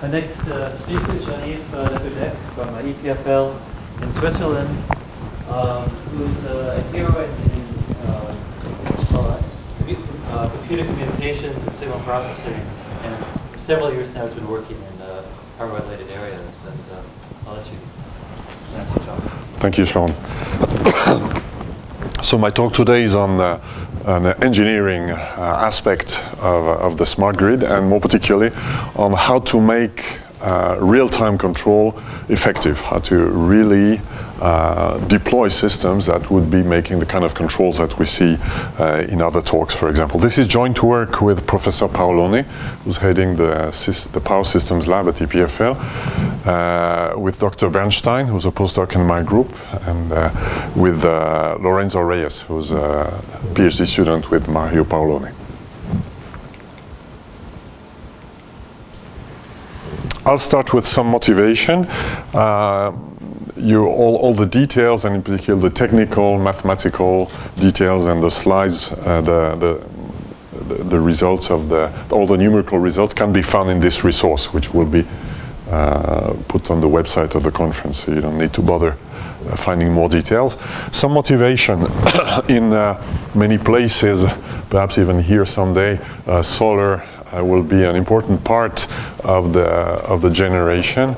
Our next speaker is Jean-Yves Boudec from EPFL in Switzerland, who's a hero in computer communications and signal processing, and for several years now has been working in power-related areas. And I'll let you answer, John. Thank you, Sean. So my talk today is on an engineering aspect of the smart grid, and more particularly on how to make real-time control effective, how to really deploy systems that would be making the kind of controls that we see in other talks, for example. This is joint work with Professor Paoloni, who's heading the Power Systems Lab at EPFL, with Dr. Bernstein, who's a postdoc in my group, and with Lorenzo Reyes, who's a PhD student with Mario Paoloni. I'll start with some motivation. All the details, and in particular the technical, mathematical details and the slides, the results of all the numerical results can be found in this resource, which will be put on the website of the conference, so you don't need to bother finding more details. Some motivation in many places, perhaps even here someday, solar will be an important part of the generation.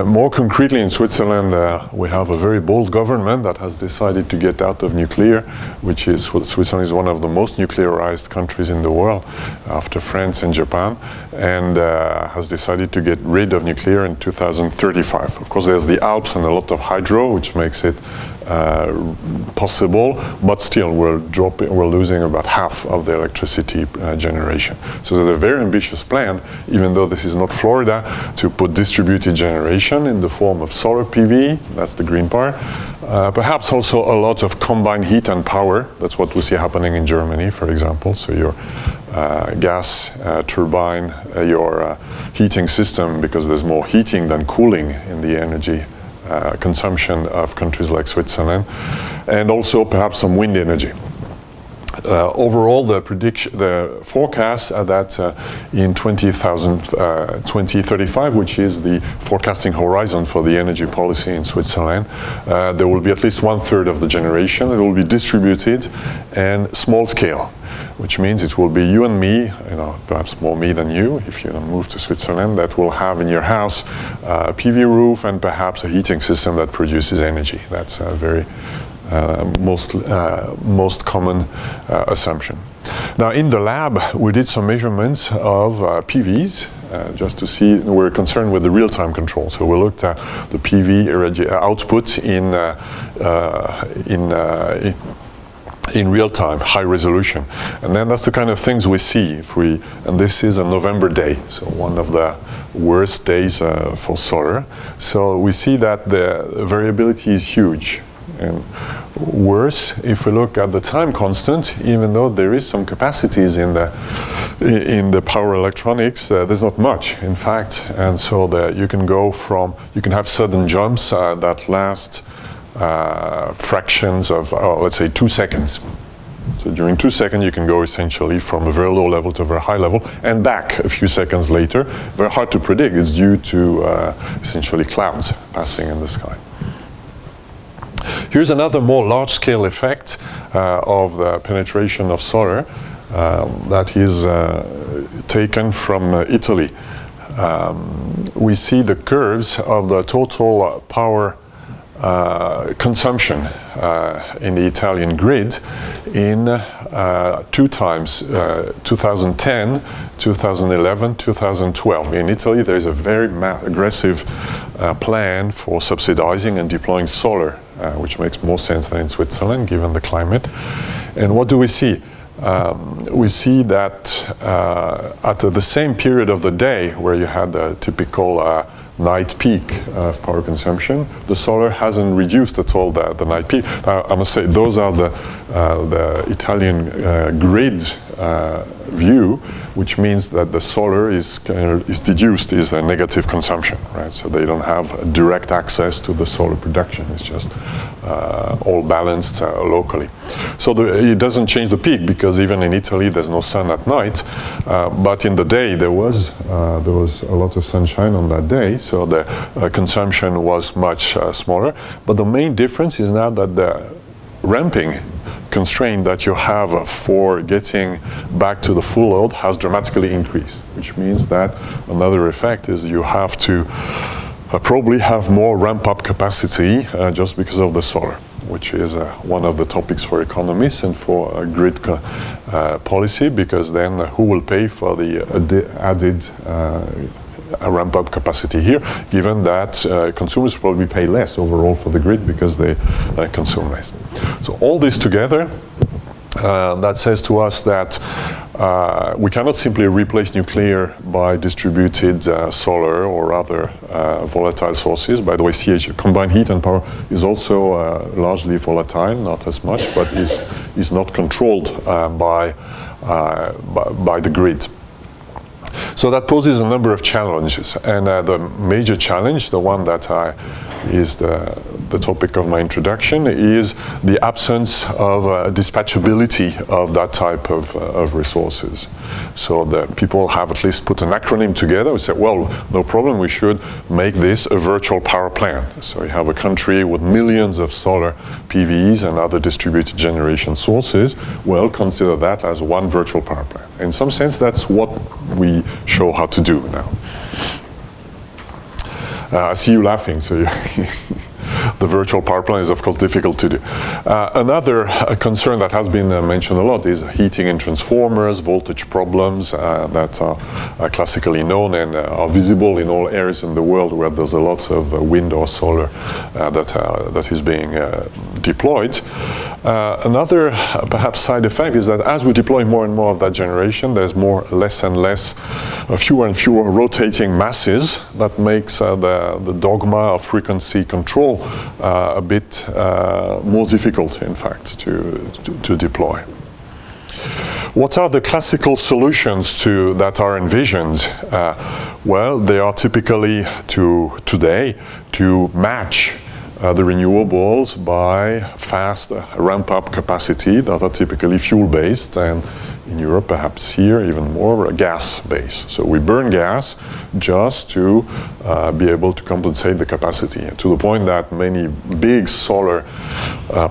More concretely, in Switzerland, we have a very bold government that has decided to get out of nuclear, which is Switzerland is one of the most nuclearized countries in the world, after France and Japan, and has decided to get rid of nuclear in 2035. Of course, there's the Alps and a lot of hydro, which makes it possible, but still we're losing about half of the electricity generation. So there's a very ambitious plan, even though this is not Florida, to put distributed generation in the form of solar PV, that's the green part, perhaps also a lot of combined heat and power. That's what we see happening in Germany, for example. So your gas turbine, your heating system, because there's more heating than cooling in the energy consumption of countries like Switzerland, and also perhaps some wind energy. Overall, the forecasts are that in 2035, which is the forecasting horizon for the energy policy in Switzerland, there will be at least 1/3 of the generation that will be distributed and small scale, which means it will be you and me, perhaps more me than you, if you don't move to Switzerland, that will have in your house a PV roof and perhaps a heating system that produces energy. That's a very most common assumption. Now, in the lab, we did some measurements of PVs, just to see. We're concerned with the real-time control. So we looked at the PV output in real time, high resolution. And then that's the kind of things we see and this is a November day, so one of the worst days for solar. So we see that the variability is huge. And worse, if we look at the time constant, even though there is some capacities in the power electronics, there's not much, in fact. And so you can have sudden jumps that last fractions of, let's say, 2 seconds. So during 2 seconds, you can go essentially from a very low level to a very high level and back a few seconds later. Very hard to predict. It's due to essentially clouds passing in the sky. Here's another more large-scale effect of the penetration of solar that is taken from Italy. We see the curves of the total power consumption in the Italian grid in 2 times, 2010, 2011, 2012. In Italy, there is a very aggressive plan for subsidizing and deploying solar, which makes more sense than in Switzerland, given the climate. And what do we see? We see that at the same period of the day where you had the typical night peak of power consumption, the solar hasn't reduced at all the night peak. I must say, those are the Italian grid view, which means that the solar is deduced is a negative consumption, right? So they don't have direct access to the solar production. It's just all balanced locally. So it doesn't change the peak, because even in Italy there's no sun at night, but in the day there was a lot of sunshine on that day, so the consumption was much smaller. But the main difference is now that the ramping constraint that you have for getting back to the full load has dramatically increased, which means that another effect is you have to probably have more ramp-up capacity just because of the solar, which is one of the topics for economists and for grid policy, because then who will pay for the added ramp-up capacity here, given that consumers probably pay less overall for the grid because they consume less. So all this together, that says to us that we cannot simply replace nuclear by distributed solar or other volatile sources. By the way, combined heat and power is also largely volatile, not as much, but is not controlled by the grid. So that poses a number of challenges, and the major challenge, the one that is the topic of my introduction, is the absence of dispatchability of that type of resources. So the people have at least put an acronym together and said, well, no problem, we should make this a virtual power plant. So you have a country with millions of solar PVs and other distributed generation sources. Well, consider that as one virtual power plant. In some sense, that's what we show how to do now. I see you laughing, so the virtual power plant is of course difficult to do. Another concern that has been mentioned a lot is heating in transformers, voltage problems that are classically known and are visible in all areas in the world where there's a lot of wind or solar that is being deployed. Another perhaps side effect is that as we deploy more and more of that generation, there's less and less, fewer and fewer rotating masses. That makes the dogma of frequency control a bit more difficult, in fact, to deploy. What are the classical solutions that are envisioned? Well, they are typically today to match the renewables by fast ramp-up capacity that are typically fuel-based, and in Europe, perhaps here, even more gas-based. So we burn gas just to be able to compensate the capacity, to the point that many big solar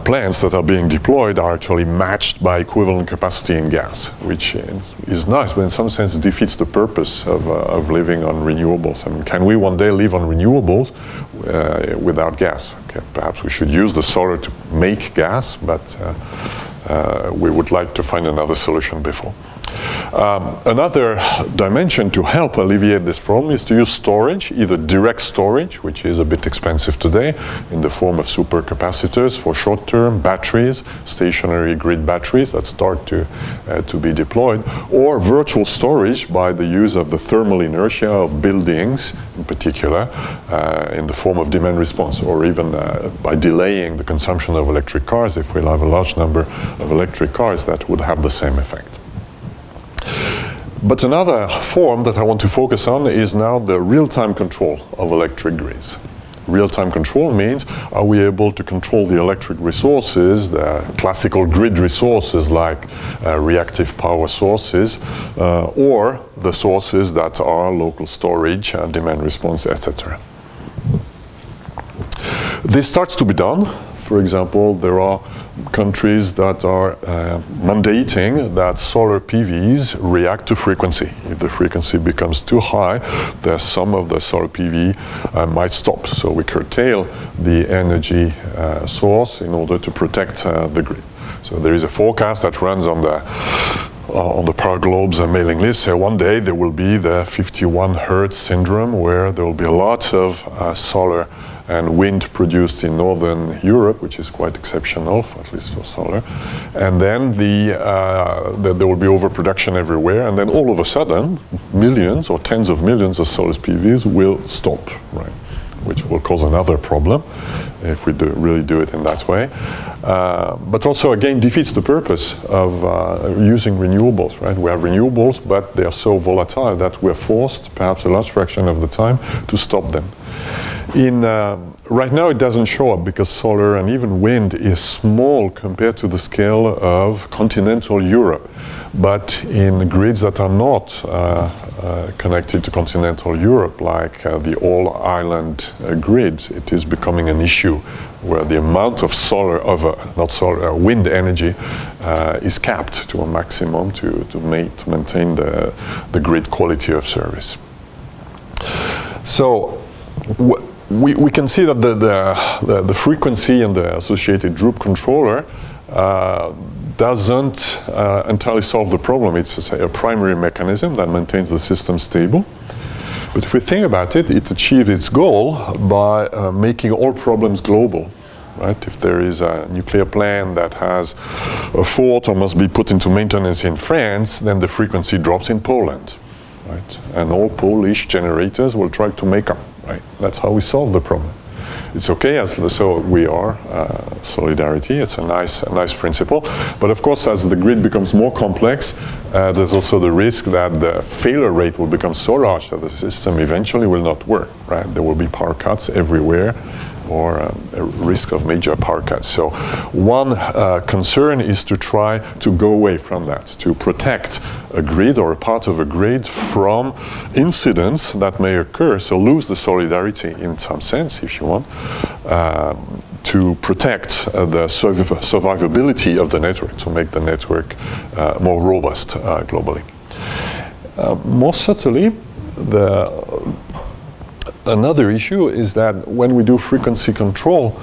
plants that are being deployed are actually matched by equivalent capacity in gas, which is nice, but in some sense defeats the purpose of living on renewables. I mean, can we one day live on renewables without gas? Okay, perhaps we should use the solar to make gas, but we would like to find another solution before. Another dimension to help alleviate this problem is to use storage, either direct storage, which is a bit expensive today, in the form of supercapacitors for short-term batteries, stationary grid batteries that start to be deployed, or virtual storage by the use of the thermal inertia of buildings, in particular, in the form of demand response, or even by delaying the consumption of electric cars. If we'll have a large number of electric cars, that would have the same effect. But another form that I want to focus on is now the real-time control of electric grids. Real-time control means, are we able to control the electric resources, the classical grid resources like reactive power sources, or the sources that are local storage, demand response, etc. This starts to be done. For example, there are countries that are mandating that solar PVs react to frequency. If the frequency becomes too high, some of the solar PV might stop. So we curtail the energy source in order to protect the grid. So there is a forecast that runs on the Power Globes mailing list. So one day there will be the 51 Hertz syndrome, where there will be a lot of solar and wind produced in Northern Europe, which is quite exceptional, at least for solar. And then there will be overproduction everywhere, and then all of a sudden, millions or tens of millions of solar PVs will stop, right? which will cause another problem if we really do it in that way. But also, again, defeats the purpose of using renewables, right? We have renewables, but they are so volatile that we're forced, perhaps a large fraction of the time, to stop them. Right now it doesn't show up because solar and even wind is small compared to the scale of continental Europe. But in grids that are not connected to continental Europe, like the all-island grid, it is becoming an issue where the amount of wind energy is capped to a maximum to maintain the grid quality of service. So we can see that the frequency and the associated droop controller doesn't entirely solve the problem. It's a primary mechanism that maintains the system stable. But if we think about it, it achieves its goal by making all problems global. Right? If there is a nuclear plant that has a fault or must be put into maintenance in France, then the frequency drops in Poland. Right? And all Polish generators will try to make up. Right? That's how we solve the problem. It's okay, so we are solidarity. It's a nice principle. But of course, as the grid becomes more complex, there's also the risk that the failure rate will become so large that the system eventually will not work. Right? There will be power cuts everywhere, or a risk of major power cuts. So one concern is to try to go away from that, to protect a grid or a part of a grid from incidents that may occur, so lose the solidarity in some sense, if you want, to protect the survivability of the network, to make the network more robust globally. More subtly, another issue is that when we do frequency control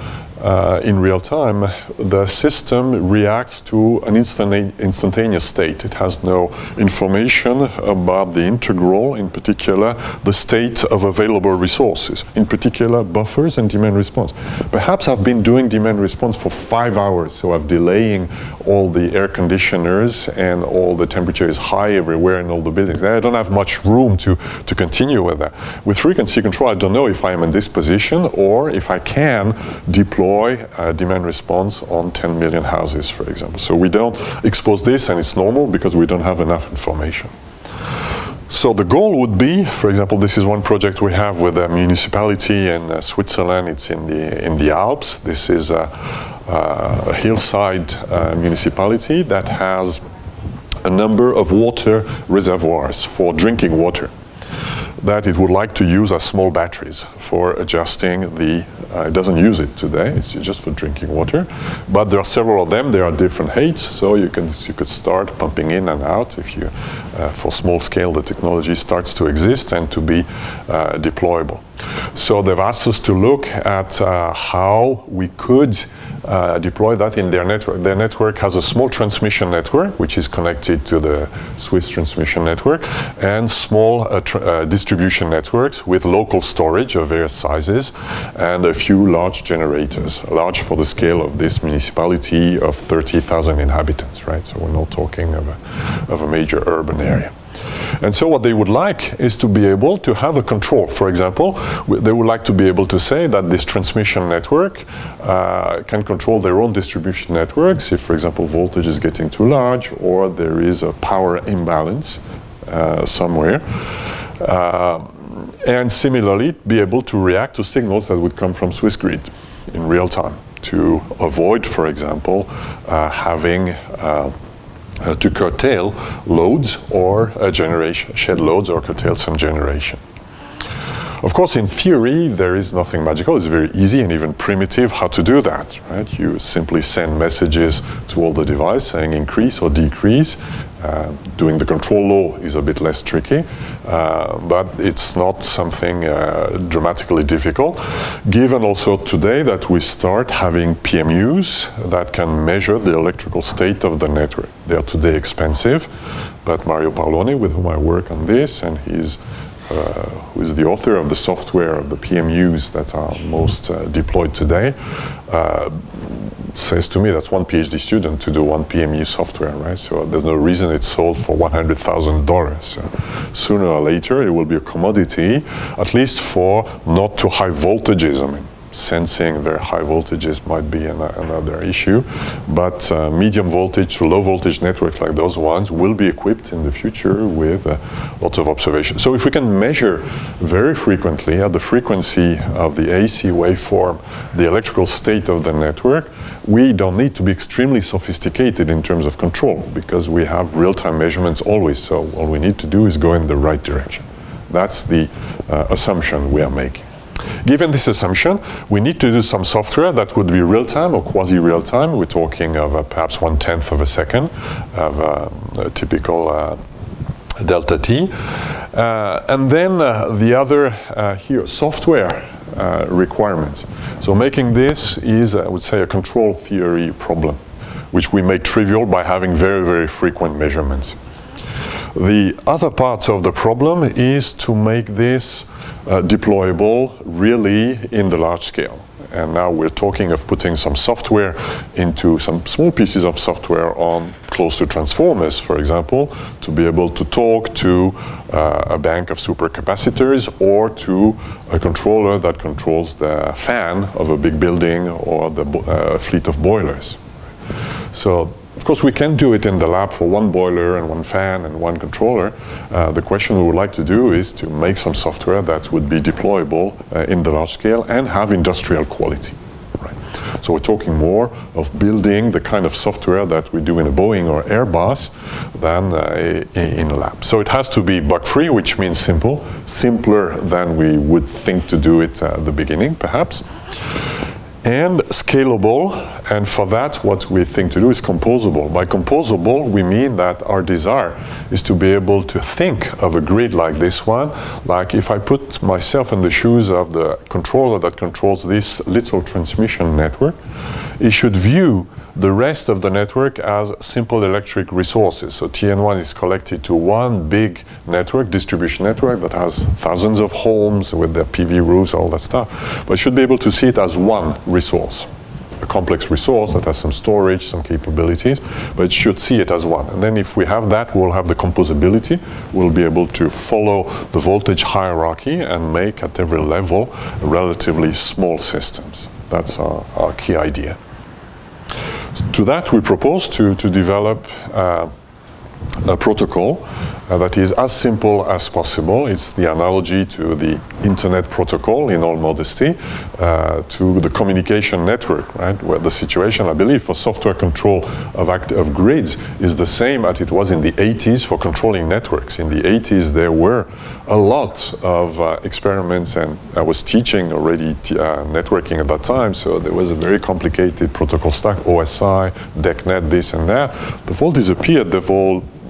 in real time, the system reacts to an instantaneous state. It has no information about the integral, in particular, the state of available resources, in particular, buffers and demand response. Perhaps I've been doing demand response for 5 hours, so I'm delaying all the air conditioners and all the temperature is high everywhere in all the buildings. I don't have much room to continue with that. With frequency control, I don't know if I am in this position or if I can deploy demand response on 10 million houses, for example. So we don't expose this, and it's normal because we don't have enough information. So the goal would be, for example, this is one project we have with a municipality in Switzerland. It's in the Alps. This is a hillside municipality that has a number of water reservoirs for drinking water that it would like to use as small batteries for adjusting the, it doesn't use it today, it's just for drinking water, but there are several of them, there are different heights, so you could start pumping in and out if you, for small scale, the technology starts to exist and to be deployable. So they've asked us to look at how we could deploy that in their network. Their network has a small transmission network, which is connected to the Swiss transmission network, and small distribution networks with local storage of various sizes, and a few large generators, large for the scale of this municipality of 30,000 inhabitants, right? So we're not talking of a major urban area. And so what they would like is to be able to have a control. For example, they would like to be able to say that this transmission network can control their own distribution networks if, for example, voltage is getting too large or there is a power imbalance somewhere. And similarly, be able to react to signals that would come from Swiss grid in real time to avoid, for example, having to curtail loads or generation, shed loads or curtail some generation. Of course, in theory, there is nothing magical. It's very easy and even primitive how to do that, right? You simply send messages to all the devices saying increase or decrease. Doing the control law is a bit less tricky, but it's not something dramatically difficult, given also today that we start having PMUs that can measure the electrical state of the network. They are today expensive, but Mario Paoloni, with whom I work on this, and he's who is the author of the software of the PMUs that are most deployed today, says to me, that's one PhD student to do one PMU software, right? So there's no reason it's sold for $100,000. So sooner or later, it will be a commodity, at least for not too high voltages. I mean, sensing very high voltages might be another issue, but medium voltage to low voltage networks like those ones will be equipped in the future with lots of observation. So if we can measure very frequently at the frequency of the AC waveform the electrical state of the network, we don't need to be extremely sophisticated in terms of control, because we have real-time measurements always, so all we need to do is go in the right direction. That's the assumption we are making. Given this assumption, we need to do some software that would be real-time or quasi-real-time. We're talking of perhaps 1/10 of a second of a typical delta T. And then the other here, software requirements. So making this is, I would say, a control theory problem, which we make trivial by having very, very frequent measurements. The other part of the problem is to make this deployable really in the large scale. And now we're talking of putting some software into some small pieces of software on close to transformers, for example, to be able to talk to a bank of supercapacitors or to a controller that controls the fan of a big building or the fleet of boilers. So, of course, we can do it in the lab for one boiler and one fan and one controller. The question we would like to do is to make some software that would be deployable in the large scale and have industrial quality. Right? So we're talking more of building the kind of software that we do in a Boeing or Airbus than in a lab. So it has to be bug-free, which means simple, simpler than we would think to do it at the beginning, perhaps. And scalable, and for that what we think to do is composable. By composable, we mean that our desire is to be able to think of a grid like this one, like if I put myself in the shoes of the controller that controls this little transmission network, it should view the rest of the network as simple electric resources. So TN1 is collected to one big network, distribution network, that has thousands of homes with their PV roofs, all that stuff. But it should be able to see it as one resource, a complex resource that has some storage, some capabilities, but it should see it as one. And then if we have that, we'll have the composability. We'll be able to follow the voltage hierarchy and make at every level relatively small systems. That's our key idea. To that, we propose to develop a protocol that is as simple as possible. It's the analogy to the internet protocol, in all modesty, to the communication network, right? Where the situation, I believe, for software control of grids is the same as it was in the 80s for controlling networks. In the 80s, there were a lot of experiments, and I was teaching already networking at that time, so there was a very complicated protocol stack, OSI, DECnet, this and that. They've all disappeared.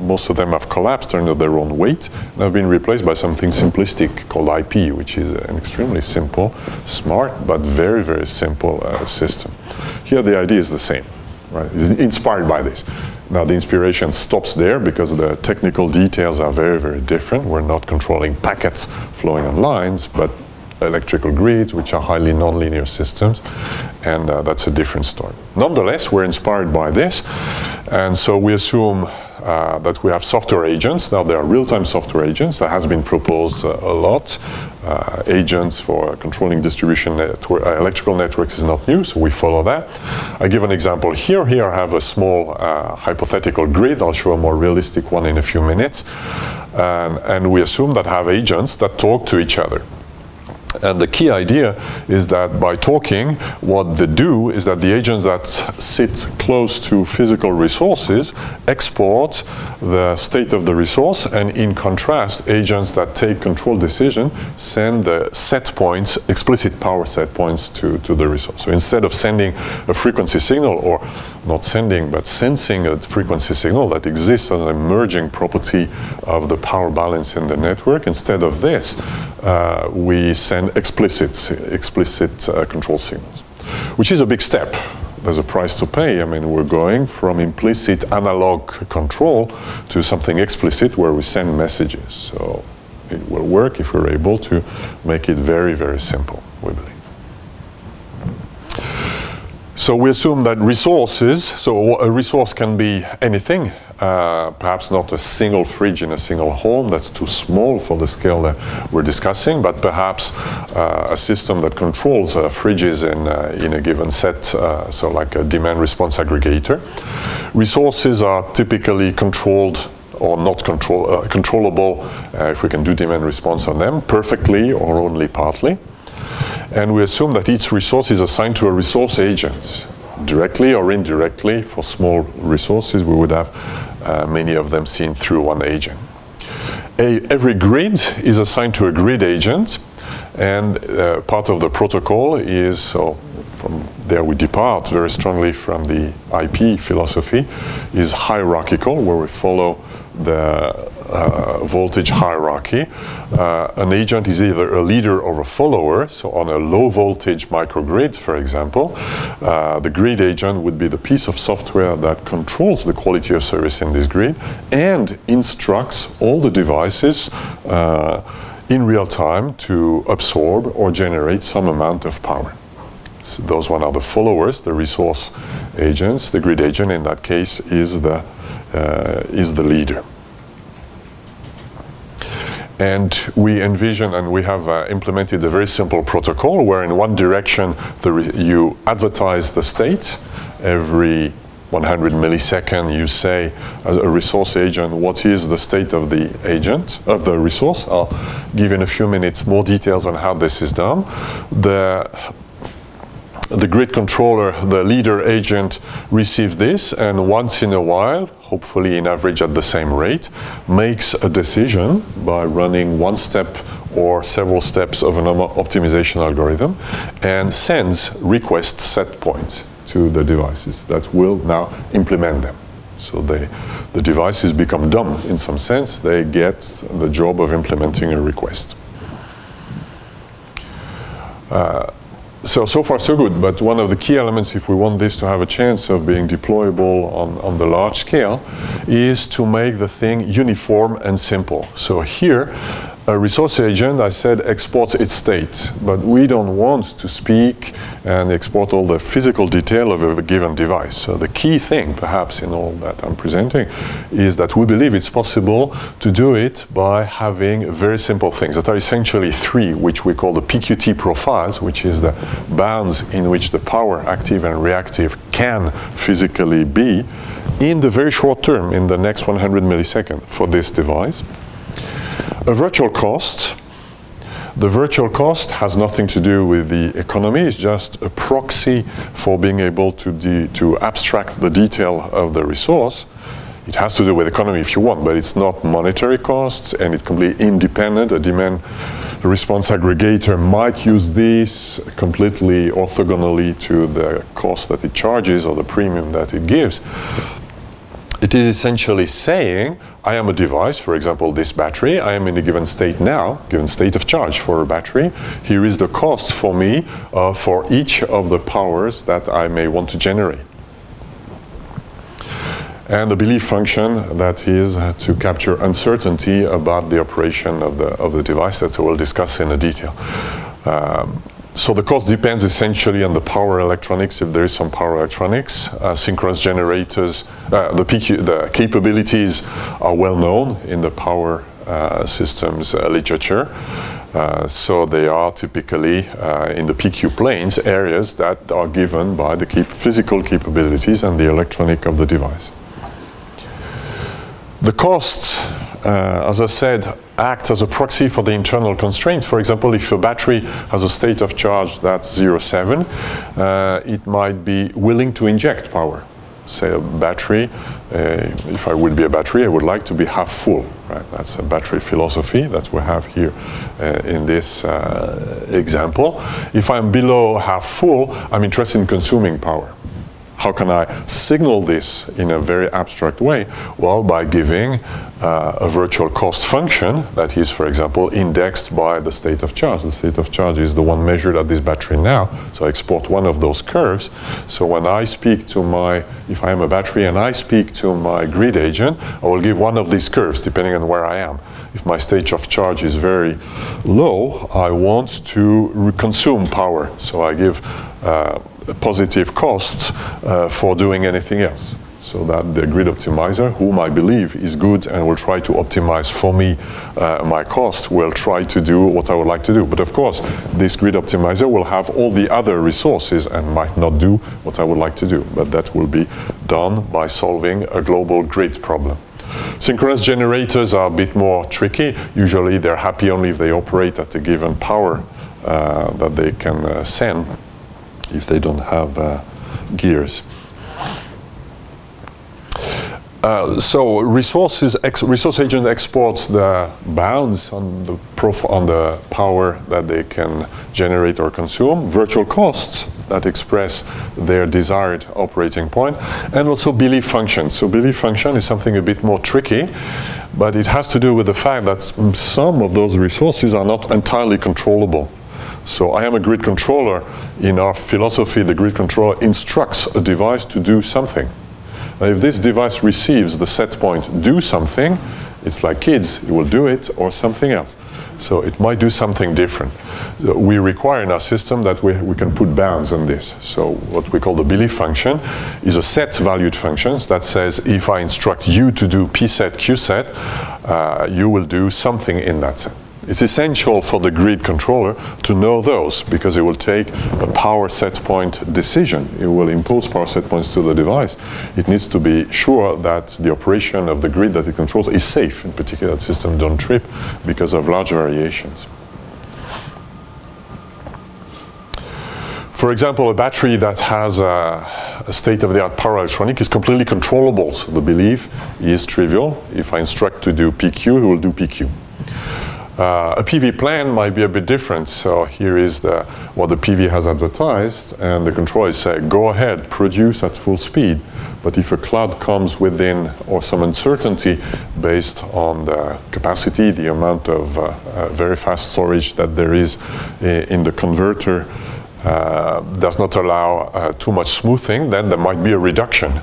Most of them have collapsed under their own weight and have been replaced by something simplistic called IP, which is an extremely simple, smart, but very, very simple system. Here the idea is the same, right? It's inspired by this. Now the inspiration stops there because the technical details are very, very different. We're not controlling packets flowing on lines, but electrical grids, which are highly nonlinear systems, and that's a different story. Nonetheless, we're inspired by this, and so we assume that we have software agents. Now there are real-time software agents. That has been proposed a lot. Agents for controlling distribution electrical networks is not new, so we follow that. I give an example here. Here I have a small hypothetical grid. I'll show a more realistic one in a few minutes. And we assume that have agents that talk to each other. And the key idea is that by talking, what they do is that the agents that sit close to physical resources export the state of the resource, and in contrast, agents that take control decision send the set points, explicit power set points to the resource. So instead of sending a frequency signal, or not sending, but sensing a frequency signal that exists as an emerging property of the power balance in the network, instead of this, we send explicit control signals, which is a big step. There's a price to pay. I mean, we're going from implicit analog control to something explicit where we send messages. So it will work if we're able to make it very, very simple, we believe. So we assume that resources, so a resource can be anything, perhaps not a single fridge in a single home, that's too small for the scale that we're discussing, but perhaps a system that controls fridges in a given set, so like a demand response aggregator. Resources are typically controlled or not controllable if we can do demand response on them perfectly or only partly. And we assume that each resource is assigned to a resource agent. Directly or indirectly, for small resources, we would have many of them seen through one agent. Every grid is assigned to a grid agent, and part of the protocol is, so from there we depart very strongly from the IP philosophy, is hierarchical, where we follow the voltage hierarchy. An agent is either a leader or a follower. So on a low voltage microgrid, for example, the grid agent would be the piece of software that controls the quality of service in this grid and instructs all the devices in real time to absorb or generate some amount of power. So those one are the followers, the resource agents. The grid agent in that case is the leader. And we envision, and we have implemented a very simple protocol where in one direction you advertise the state. Every 100 milliseconds you say as a resource agent what is the state of the agent, of the resource. I'll give in a few minutes more details on how this is done. The grid controller, the leader agent, receives this, and once in a while, hopefully in average at the same rate, makes a decision by running one step or several steps of an optimization algorithm and sends request set points to the devices that will now implement them. So the devices become dumb in some sense. They get the job of implementing a request. So far so good, but one of the key elements if we want this to have a chance of being deployable on the large scale is to make the thing uniform and simple. So here, a resource agent, I said, exports its state, but we don't want to speak and export all the physical detail of a given device. So the key thing, perhaps, in all that I'm presenting, is that we believe it's possible to do it by having very simple things that are essentially three, which we call the PQT profiles, which is the bounds in which the power, active and reactive, can physically be in the very short term, in the next 100 milliseconds for this device. A virtual cost. The virtual cost has nothing to do with the economy. It's just a proxy for being able to abstract the detail of the resource. It has to do with economy if you want, but it's not monetary costs, and it's completely independent. A demand response aggregator might use this completely orthogonally to the cost that it charges or the premium that it gives. It is essentially saying, I am a device, for example, this battery. I am in a given state now, given state of charge for a battery. Here is the cost for me for each of the powers that I may want to generate. And the belief function, that is to capture uncertainty about the operation of the device that we'll discuss in detail. So the cost depends essentially on the power electronics, if there is some power electronics. Synchronous generators, the capabilities are well known in the power systems literature. So they are typically in the PQ planes, areas that are given by the physical capabilities and the electronic of the device. The costs, as I said, act as a proxy for the internal constraint. For example, if a battery has a state of charge that's 0.7, it might be willing to inject power. Say a battery, if I would be a battery, I would like to be half full. Right? That's a battery philosophy that we have here in this example. If I'm below half full, I'm interested in consuming power. How can I signal this in a very abstract way? Well, by giving a virtual cost function that is, for example, indexed by the state of charge. The state of charge is the one measured at this battery now, so I export one of those curves. So when I speak to if I am a battery and I speak to my grid agent, I will give one of these curves depending on where I am. If my state of charge is very low, I want to consume power. So I give positive costs for doing anything else. So that the grid optimizer, whom I believe is good and will try to optimize for me my cost, will try to do what I would like to do. But of course, this grid optimizer will have all the other resources and might not do what I would like to do. But that will be done by solving a global grid problem. Synchronous generators are a bit more tricky. Usually they're happy only if they operate at a given power that they can send if they don't have gears. So resource agent exports the bounds on the power that they can generate or consume, virtual costs that express their desired operating point, and also belief functions. So belief function is something a bit more tricky, but it has to do with the fact that some of those resources are not entirely controllable. So I am a grid controller. In our philosophy, the grid controller instructs a device to do something. Now, if this device receives the set point, do something, it's like kids, it will do it or something else. So it might do something different. So we require in our system that we can put bounds on this. So what we call the belief function is a set valued function that says if I instruct you to do P set, Q set, you will do something in that set. It's essential for the grid controller to know those because it will take a power set point decision. It will impose power set points to the device. It needs to be sure that the operation of the grid that it controls is safe, in particular that systems don't trip because of large variations. For example, a battery that has a state-of-the-art power electronic is completely controllable. So the belief is trivial. If I instruct to do PQ, it will do PQ. A PV plan might be a bit different. So here is what the PV has advertised, and the controller is saying, go ahead, produce at full speed. But if a cloud comes within, or some uncertainty based on the capacity, the amount of very fast storage that there is in the converter, does not allow too much smoothing, then there might be a reduction.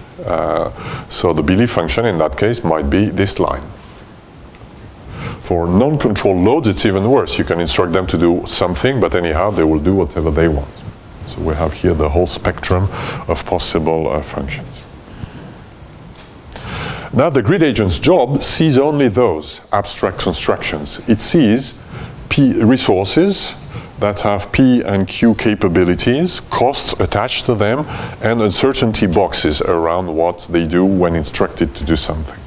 So the belief function in that case might be this line. For non-controlled loads, it's even worse. You can instruct them to do something, but anyhow, they will do whatever they want. So we have here the whole spectrum of possible functions. Now, the grid agent's job sees only those abstract instructions. It sees P resources that have P and Q capabilities, costs attached to them, and uncertainty boxes around what they do when instructed to do something.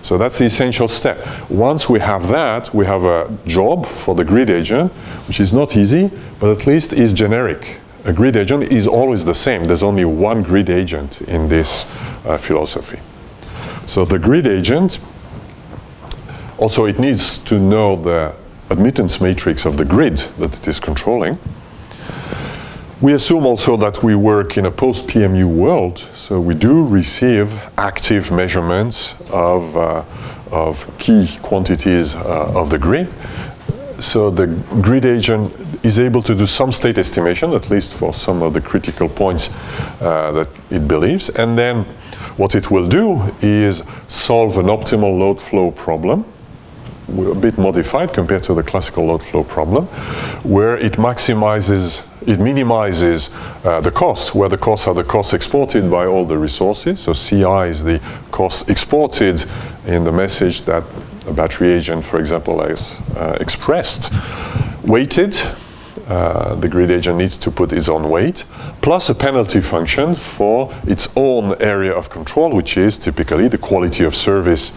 So that's the essential step. Once we have that, we have a job for the grid agent, which is not easy, but at least is generic. A grid agent is always the same. There's only one grid agent in this philosophy. So the grid agent, also it needs to know the admittance matrix of the grid that it is controlling. We assume also that we work in a post-PMU world, so we do receive active measurements of key quantities of the grid. So the grid agent is able to do some state estimation, at least for some of the critical points that it believes. And then what it will do is solve an optimal load flow problem, a bit modified compared to the classical load flow problem, where it minimizes the costs, where the costs are the costs exported by all the resources. So CI is the cost exported in the message that a battery agent, for example, has expressed. Weighted, the grid agent needs to put its own weight, plus a penalty function for its own area of control, which is typically the quality of service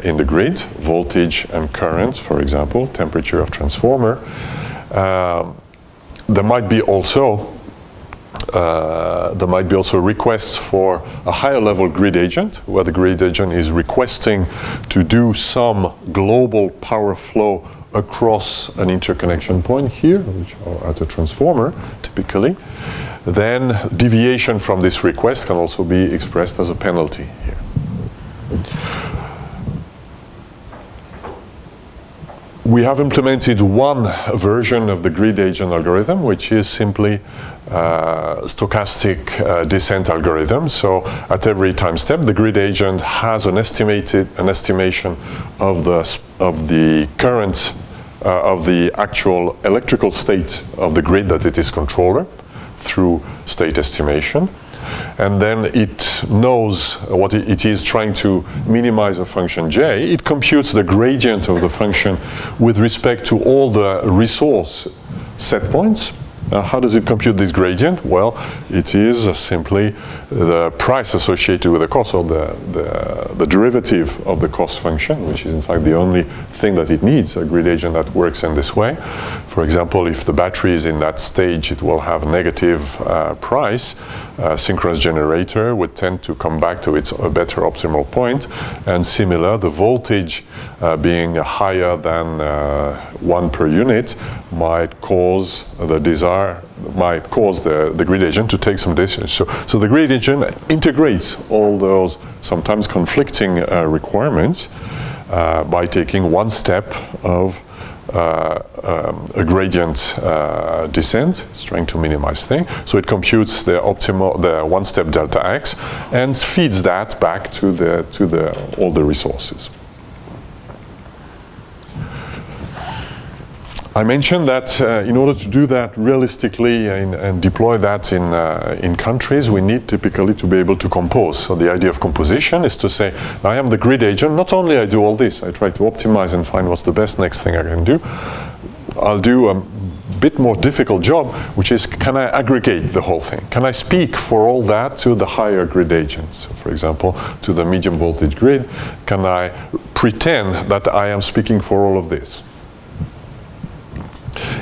in the grid, voltage and current, for example, temperature of transformer. There might be also requests for a higher level grid agent, where the grid agent is requesting to do some global power flow across an interconnection point here, which are at a transformer, typically. Then deviation from this request can also be expressed as a penalty here. We have implemented one version of the grid agent algorithm, which is simply stochastic descent algorithm. So at every time step, the grid agent has an estimation of the current of the actual electrical state of the grid that it is controlling through state estimation. And then it knows what it is trying to minimize a function j. It computes the gradient of the function with respect to all the resource set points. How does it compute this gradient? Well, it is simply the price associated with the cost, or the derivative of the cost function, which is in fact the only thing that it needs, a grid agent that works in this way. For example, if the battery is in that stage, it will have negative price. A synchronous generator would tend to come back to its better optimal point. And similar, the voltage being higher than 1 per unit might cause the grid agent to take some decisions. So the grid agent integrates all those sometimes conflicting requirements by taking one step of a gradient descent. It's trying to minimize things. So it computes the optimal, the one-step delta x, and feeds that back to all the resources. I mentioned that in order to do that realistically and deploy that in countries, we need typically to be able to compose. So the idea of composition is to say, I am the grid agent. Not only I do all this, I try to optimize and find what's the best next thing I can do. I'll do a bit more difficult job, which is, can I aggregate the whole thing? Can I speak for all that to the higher grid agents? So for example, to the medium voltage grid, can I pretend that I am speaking for all of this?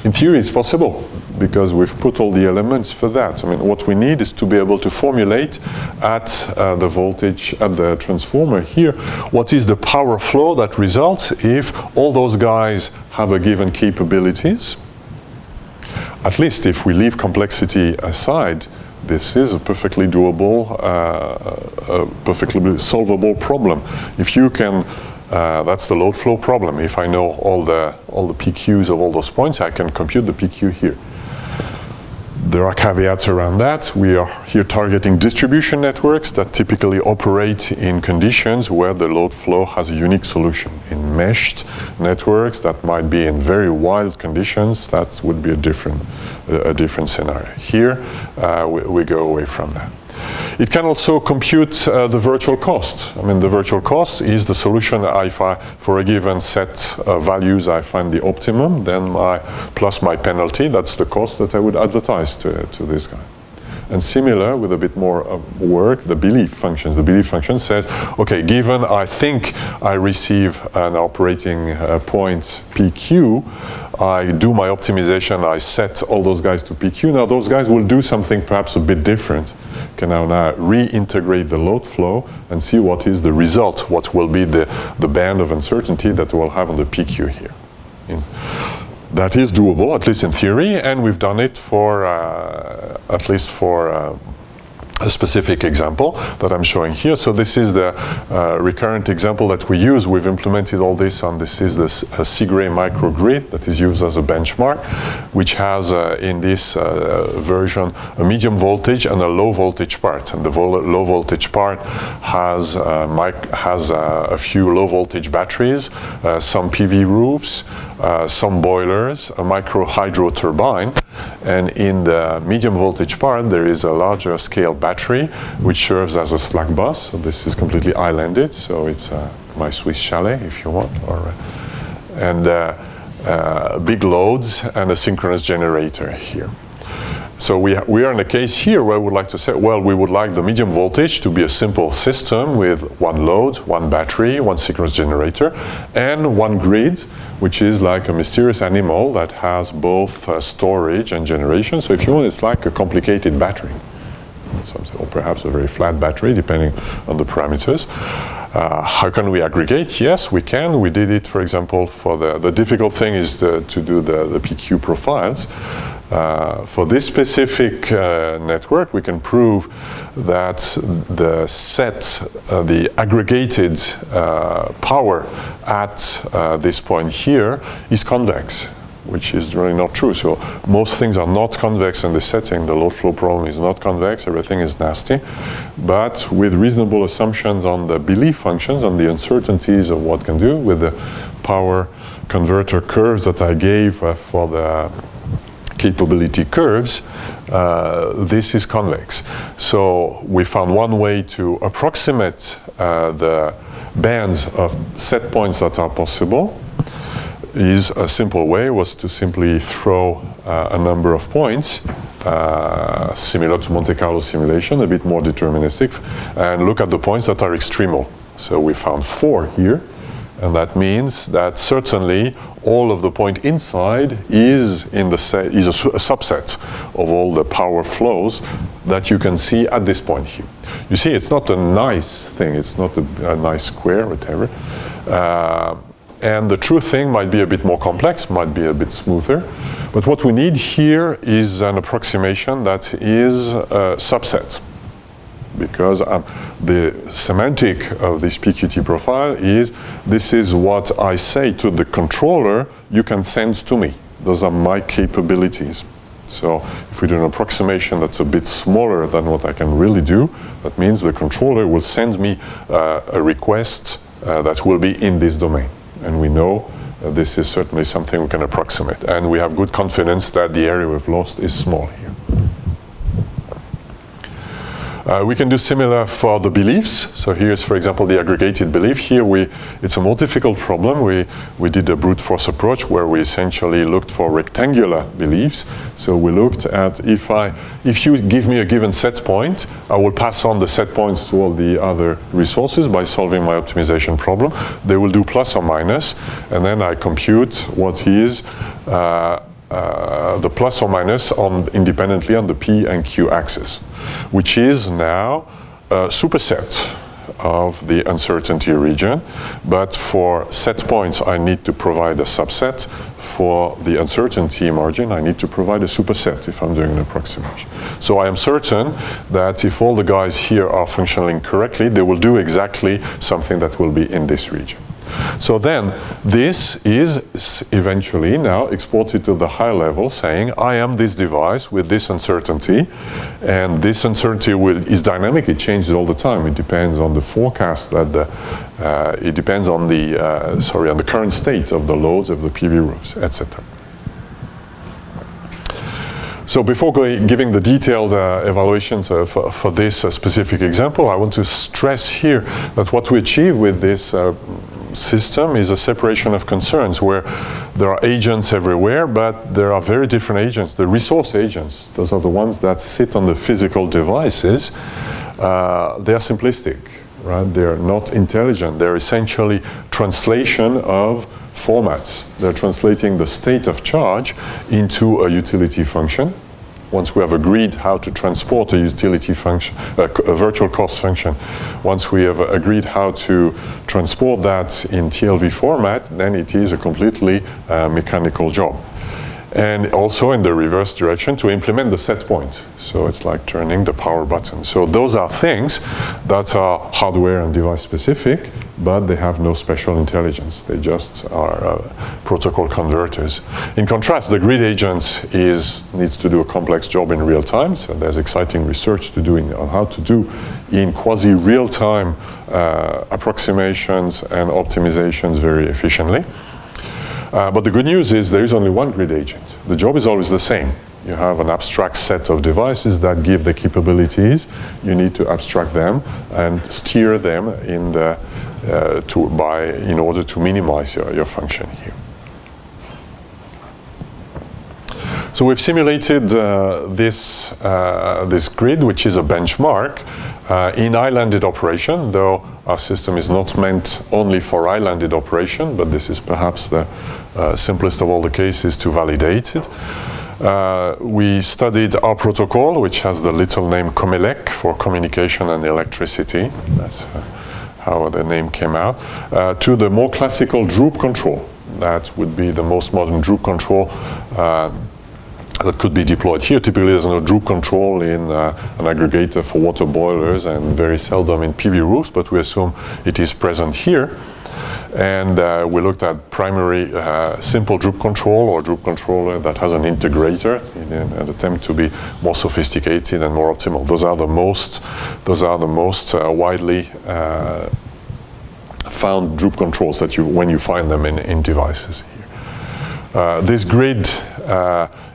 In theory, it's possible, because we've put all the elements for that. I mean, what we need is to be able to formulate at the voltage, at the transformer here, what is the power flow that results if all those guys have a given capabilities. At least if we leave complexity aside, this is a perfectly doable, perfectly solvable problem. If you can that's the load flow problem. If I know all the PQs of all those points, I can compute the PQ here. There are caveats around that. We are here targeting distribution networks that typically operate in conditions where the load flow has a unique solution. In meshed networks that might be in very wild conditions, that would be a different scenario. Here, we go away from that. It can also compute the virtual cost. I mean, the virtual cost is the solution for a given set of values I find the optimum, then plus my penalty, that's the cost that I would advertise to this guy. And similar, with a bit more work, the belief functions. The belief function says, okay, given I think I receive an operating point PQ, I do my optimization, I set all those guys to PQ. Now those guys will do something perhaps a bit different. Can now reintegrate the load flow and see what is the result, what will be the band of uncertainty that we'll have on the PQ here. That is doable, at least in theory, and we've done it for, at least for a specific example that I'm showing here. So this is the recurrent example that we use. We've implemented all this on, this is the Seagray microgrid that is used as a benchmark, which has in this version a medium voltage and a low voltage part. And the low voltage part has a few low voltage batteries, some PV roofs, some boilers, a micro hydro turbine, and in the medium voltage part there is a larger scale battery which serves as a slack bus. So this is completely islanded, so it's my Swiss chalet if you want, and big loads and a synchronous generator here. So we are in a case here where we would like to say, well, we would like the medium voltage to be a simple system with one load, one battery, one synchronous generator, and one grid, which is like a mysterious animal that has both storage and generation. So if you want, it's like a complicated battery, or perhaps a very flat battery, depending on the parameters. How can we aggregate? Yes, we can. We did it, for example, for the difficult thing is to do the PQ profiles. For this specific network, we can prove that the the aggregated power at this point here is convex, which is really not true. So most things are not convex in this setting. The load flow problem is not convex, everything is nasty. But with reasonable assumptions on the belief functions, on the uncertainties of what can do, with the power converter curves that I gave for the capability curves, this is convex. So we found one way to approximate the bands of set points that are possible. Is a simple way was to simply throw a number of points similar to Monte Carlo simulation, a bit more deterministic, and look at the points that are extremal. So we found 4 here, and that means that certainly all of the point inside is a subset of all the power flows that you can see at this point here. You see, it's not a nice thing, it's not a nice square, whatever. And the true thing might be a bit more complex, might be a bit smoother. But what we need here is an approximation that is a subset. Because the semantic of this PQT profile is, this is what I say to the controller, you can send to me. Those are my capabilities. So if we do an approximation that's a bit smaller than what I can really do, that means the controller will send me a request that will be in this domain. And we know this is certainly something we can approximate. And we have good confidence that the area we've lost is small here. We can do similar for the beliefs. So here's, for example, the aggregated belief. Here it's a more difficult problem. We did a brute force approach where we essentially looked for rectangular beliefs. So we looked at if you give me a given set point, I will pass on the set points to all the other resources by solving my optimization problem. They will do plus or minus, and then I compute what is the plus or minus independently on the P and Q axis, which is now a superset of the uncertainty region. But for set points, I need to provide a subset. For the uncertainty margin, I need to provide a superset if I'm doing an approximation. So I am certain that if all the guys here are functioning correctly, they will do exactly something that will be in this region. So then, this is eventually now exported to the high level, saying, I am this device with this uncertainty, and this uncertainty is dynamic, it changes all the time. It depends on the forecast that it depends on the, on the current state of the loads of the PV roofs, etc. So before giving the detailed evaluations for this specific example, I want to stress here that what we achieve with this system is a separation of concerns where there are agents everywhere, but there are very different agents. The resource agents, those are the ones that sit on the physical devices, they are simplistic, right? They're not intelligent. They're essentially translation of formats. They're translating the state of charge into a utility function. Once we have agreed how to transport a utility function, a virtual cost function, once we have agreed how to transport that in TLV format, then it is a completely mechanical job. And also in the reverse direction to implement the set point. So it's like turning the power button. So those are things that are hardware and device specific, but they have no special intelligence. They just are protocol converters. In contrast, the grid agent needs to do a complex job in real time. So there's exciting research to do on how to do in quasi real time approximations and optimizations very efficiently. But the good news is there is only one grid agent. The job is always the same. You have an abstract set of devices that give the capabilities. You need to abstract them and steer them in order to minimize your function here. So we've simulated this grid, which is a benchmark in islanded operation, though our system is not meant only for islanded operation, but this is perhaps the simplest of all the cases to validate it. We studied our protocol, which has the little name Comelec for communication and electricity. That's how the name came out, to the more classical droop control. That would be the most modern droop control that could be deployed here. Typically there's no droop control in an aggregator for water boilers and very seldom in PV roofs, but we assume it is present here. And we looked at primary simple droop control or droop controller that has an integrator in an attempt to be more sophisticated and more optimal. Those are the most widely found droop controls that when you find them in devices here. This grid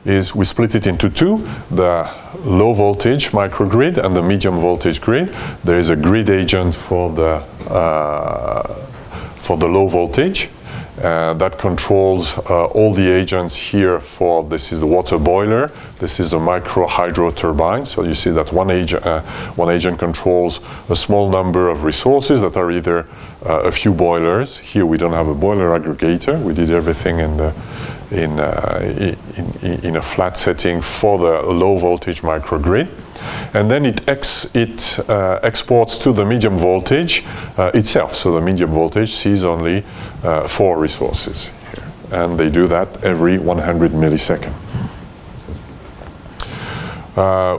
we split it into two, the low voltage microgrid and the medium voltage grid. There is a grid agent for the low voltage. That controls all the agents here this is the water boiler, this is the micro hydro turbine. So you see that one agent controls a small number of resources that are either a few boilers. Here we don't have a boiler aggregator. We did everything in a flat setting for the low voltage microgrid. And then it exports to the medium voltage itself. So the medium voltage sees only 4 resources here. And they do that every 100 milliseconds.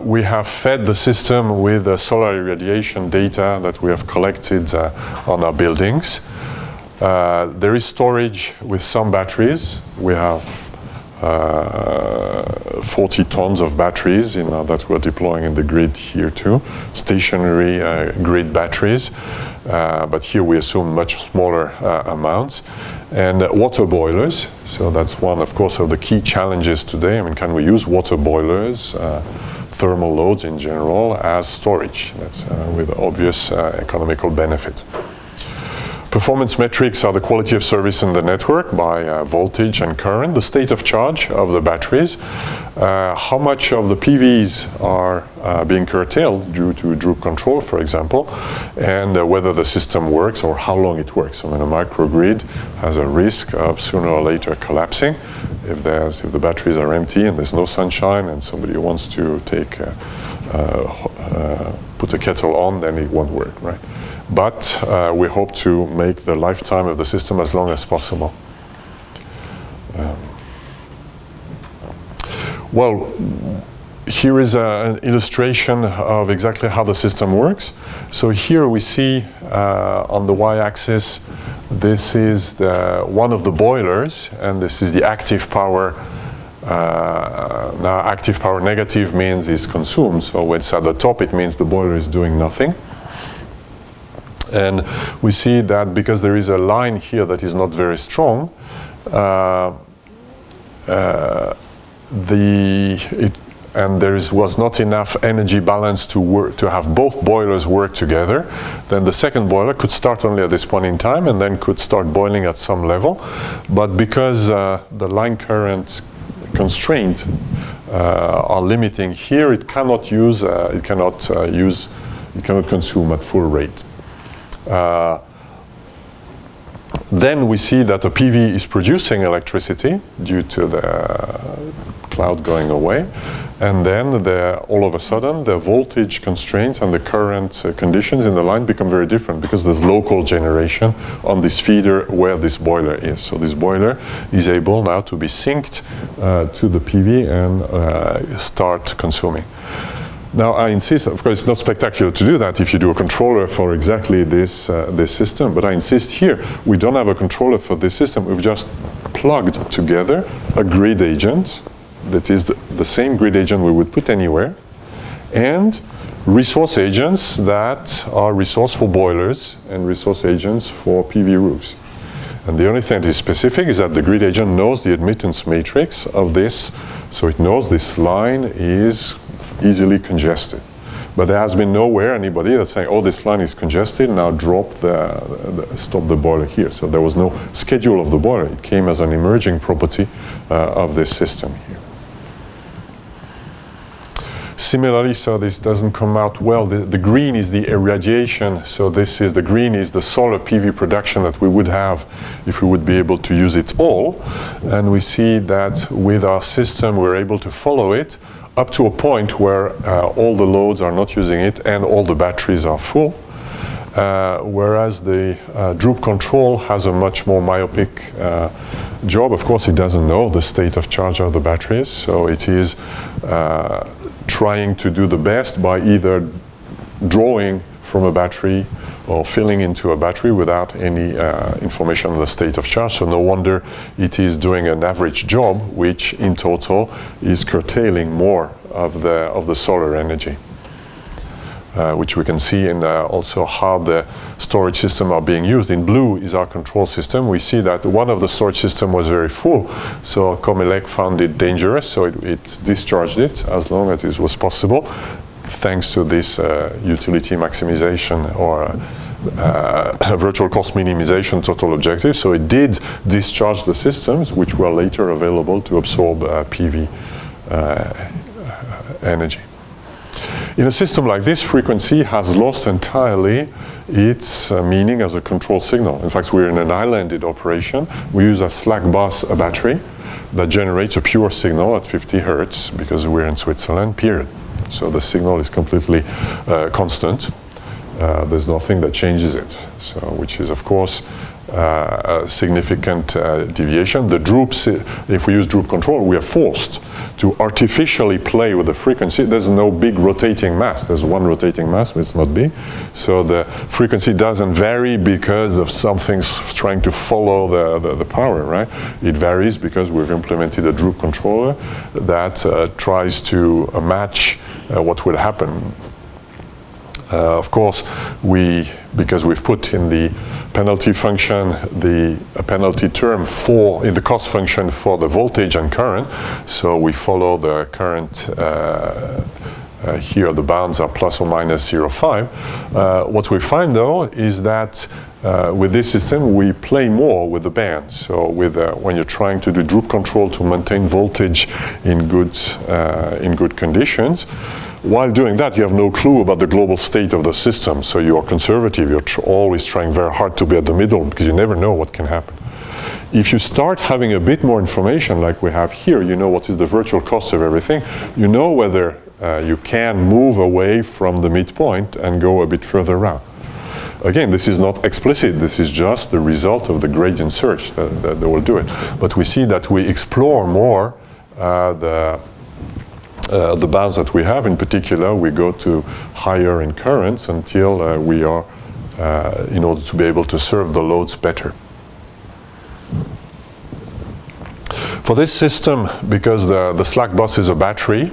We have fed the system with the solar irradiation data that we have collected on our buildings. There is storage with some batteries. We have 40 tons of batteries that we're deploying in the grid here too. Stationary grid batteries, but here we assume much smaller amounts. And water boilers, so that's one, of course, of the key challenges today. I mean, can we use water boilers, thermal loads in general, as storage? That's with obvious economical benefits. Performance metrics are the quality of service in the network by voltage and current, the state of charge of the batteries, how much of the PVs are being curtailed due to droop control, for example, and whether the system works or how long it works. I mean, a microgrid has a risk of sooner or later collapsing if the batteries are empty and there's no sunshine and somebody wants to put a kettle on, then it won't work, right? But we hope to make the lifetime of the system as long as possible. Well, here is an illustration of exactly how the system works. So here we see on the y-axis, this is one of the boilers, and this is the active power. Now, active power negative means it's consumed. So when it's at the top, it means the boiler is doing nothing. And we see that because there is a line here that is not very strong, and there was not enough energy balance to have both boilers work together, then the second boiler could start only at this point in time and then could start boiling at some level. But because the line current constraint are limiting here, it cannot consume at full rate. Then we see that the PV is producing electricity due to the cloud going away, and then all of a sudden the voltage constraints and the current conditions in the line become very different because there's local generation on this feeder where this boiler is. So this boiler is able now to be synced to the PV and start consuming. Now, I insist, of course, it's not spectacular to do that if you do a controller for exactly this system, but I insist here, we don't have a controller for this system. We've just plugged together a grid agent that is the same grid agent we would put anywhere, and resource agents that are resource for boilers and resource agents for PV roofs. And the only thing that is specific is that the grid agent knows the admittance matrix of this, so it knows this line is easily congested. But there has been nowhere anybody that's saying, oh, this line is congested, now stop the boiler here. So there was no schedule of the boiler. It came as an emerging property of this system here. Similarly, so this doesn't come out well. The green is the irradiation. So the green is the solar PV production that we would have if we would be able to use it all. And we see that with our system, we're able to follow it up to a point where all the loads are not using it and all the batteries are full. Whereas the droop control has a much more myopic job. Of course, it doesn't know the state of charge of the batteries, so it is trying to do the best by either drawing from a battery or filling into a battery without any information on the state of charge. So no wonder it is doing an average job, which in total is curtailing more of the solar energy. which we can see in also how the storage system are being used. In blue is our control system. We see that one of the storage system was very full, so Comelec found it dangerous, so it discharged it as long as it was possible, thanks to this utility maximization or virtual cost minimization total objective. So it did discharge the systems, which were later available to absorb PV energy. In a system like this, frequency has lost entirely its meaning as a control signal. In fact, we're in an islanded operation. We use a slack bus, a battery, that generates a pure signal at 50 hertz because we're in Switzerland, period. So the signal is completely constant. There's nothing that changes it, so, which is, of course, a significant deviation. The droops, if we use droop control, we are forced to artificially play with the frequency. There's no big rotating mass. There's one rotating mass, but it's not big. So the frequency doesn't vary because of something trying to follow the power, right? It varies because we've implemented a droop controller that tries to match what would happen. Of course, because we've put in the penalty function a penalty term in the cost function for the voltage and current, so we follow the current. Here the bounds are plus or minus 0.5. What we find though is that with this system we play more with the bands. So when you're trying to do droop control to maintain voltage in good conditions, while doing that, you have no clue about the global state of the system. So you are conservative. You're always trying very hard to be at the middle because you never know what can happen. If you start having a bit more information like we have here, you know what is the virtual cost of everything. You know whether you can move away from the midpoint and go a bit further around. Again, this is not explicit. This is just the result of the gradient search that will do it. But we see that we explore more the bands that we have. In particular, we go to higher in currents until we are, in order to be able to serve the loads better. For this system, because the slack bus is a battery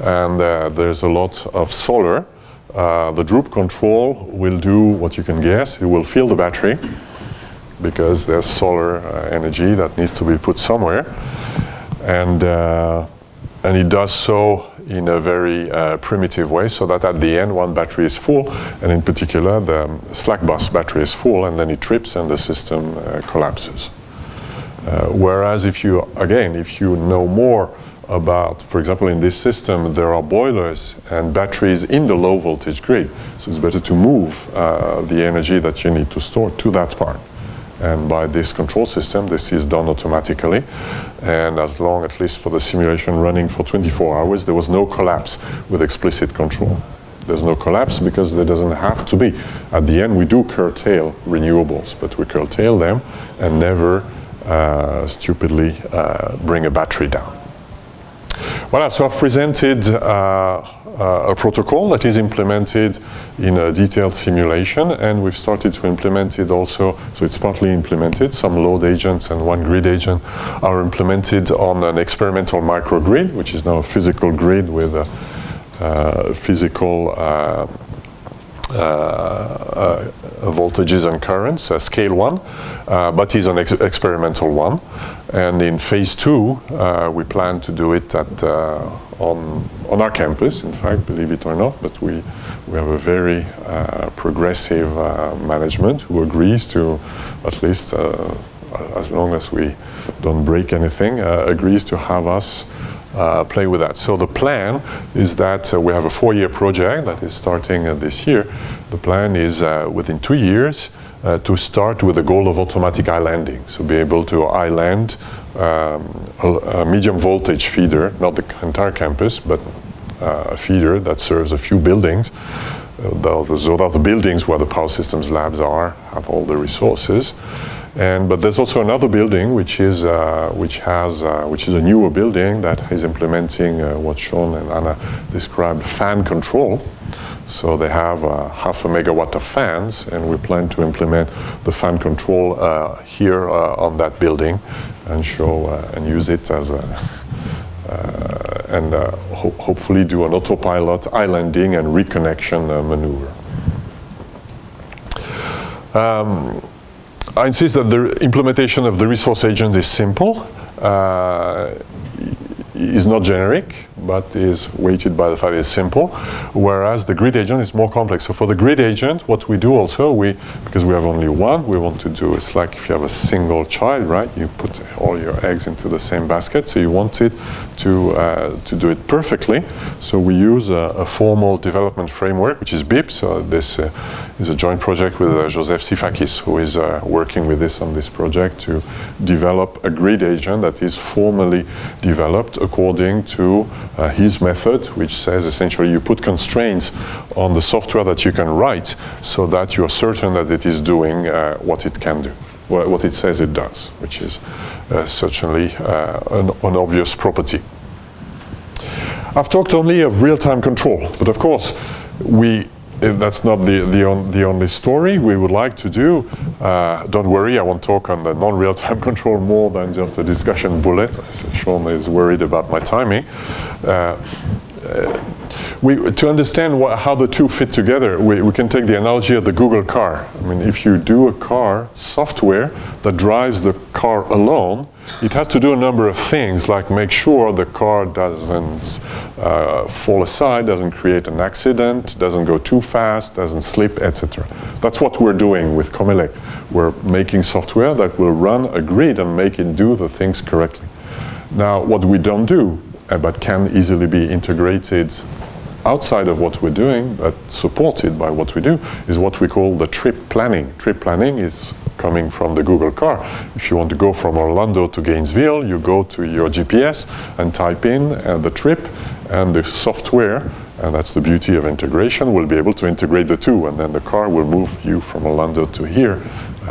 and there's a lot of solar, the droop control will do what you can guess. It will fill the battery because there's solar energy that needs to be put somewhere. And it does so in a very primitive way, so that at the end one battery is full, and in particular the slack bus battery is full, and then it trips and the system collapses. Whereas if you know more about, for example, in this system there are boilers and batteries in the low voltage grid, so it's better to move the energy that you need to store to that part. And by this control system, this is done automatically. And as long, at least for the simulation running for 24 hours, there was no collapse with explicit control. There's no collapse because there doesn't have to be. At the end, we do curtail renewables, but we curtail them and never stupidly bring a battery down. Voilà, so I've presented a protocol that is implemented in a detailed simulation, and we've started to implement it also, so it's partly implemented. Some load agents and one grid agent are implemented on an experimental microgrid, which is now a physical grid with a physical voltages and currents, scale 1, but is an experimental one. And in phase 2, we plan to do it on our campus, in fact, believe it or not, but we have a very progressive management who agrees to, at least as long as we don't break anything, agrees to have us play with that. So the plan is that we have a 4-year project that is starting this year. The plan is within 2 years to start with the goal of automatic islanding. So be able to island a medium voltage feeder, not the entire campus, but a feeder that serves a few buildings. Those are the buildings where the power systems labs are, have all the resources. But there's also another building which is a newer building that is implementing what Sean and Anna described, fan control. So they have 0.5 megawatt of fans, and we plan to implement the fan control here on that building and show and use it as and hopefully do an autopilot islanding and reconnection maneuver. I insist that the implementation of the resource agent is simple, is not generic, but is weighted by the fact it's simple, whereas the grid agent is more complex. So for the grid agent, what we do also, because we have only one, we want to do, it's like if you have a single child, right? You put all your eggs into the same basket, so you want it to do it perfectly. So we use a formal development framework, which is BIP. So this is a joint project with Joseph Sifakis, who is working with this on this project to develop a grid agent that is formally developed according to his method, which says essentially you put constraints on the software that you can write so that you're certain that it is doing what it can do, what it says it does, which is certainly an obvious property. I've talked only of real-time control, but of course, that's not the only story we would like to do. Don't worry, I won't talk on the non-real-time control more than just a discussion bullet. Sean is worried about my timing. To understand how the two fit together, we can take the analogy of the Google car. I mean, if you do a car software that drives the car alone, it has to do a number of things, like make sure the car doesn't fall aside, doesn't create an accident, doesn't go too fast, doesn't slip, etc. That's what we're doing with Comelec. We're making software that will run a grid and make it do the things correctly. Now, what we don't do, but can easily be integrated outside of what we're doing, but supported by what we do, is what we call the trip planning. Trip planning is coming from the Google car. If you want to go from Orlando to Gainesville, you go to your GPS and type in the trip, and the software, and that's the beauty of integration, will be able to integrate the two, and then the car will move you from Orlando to here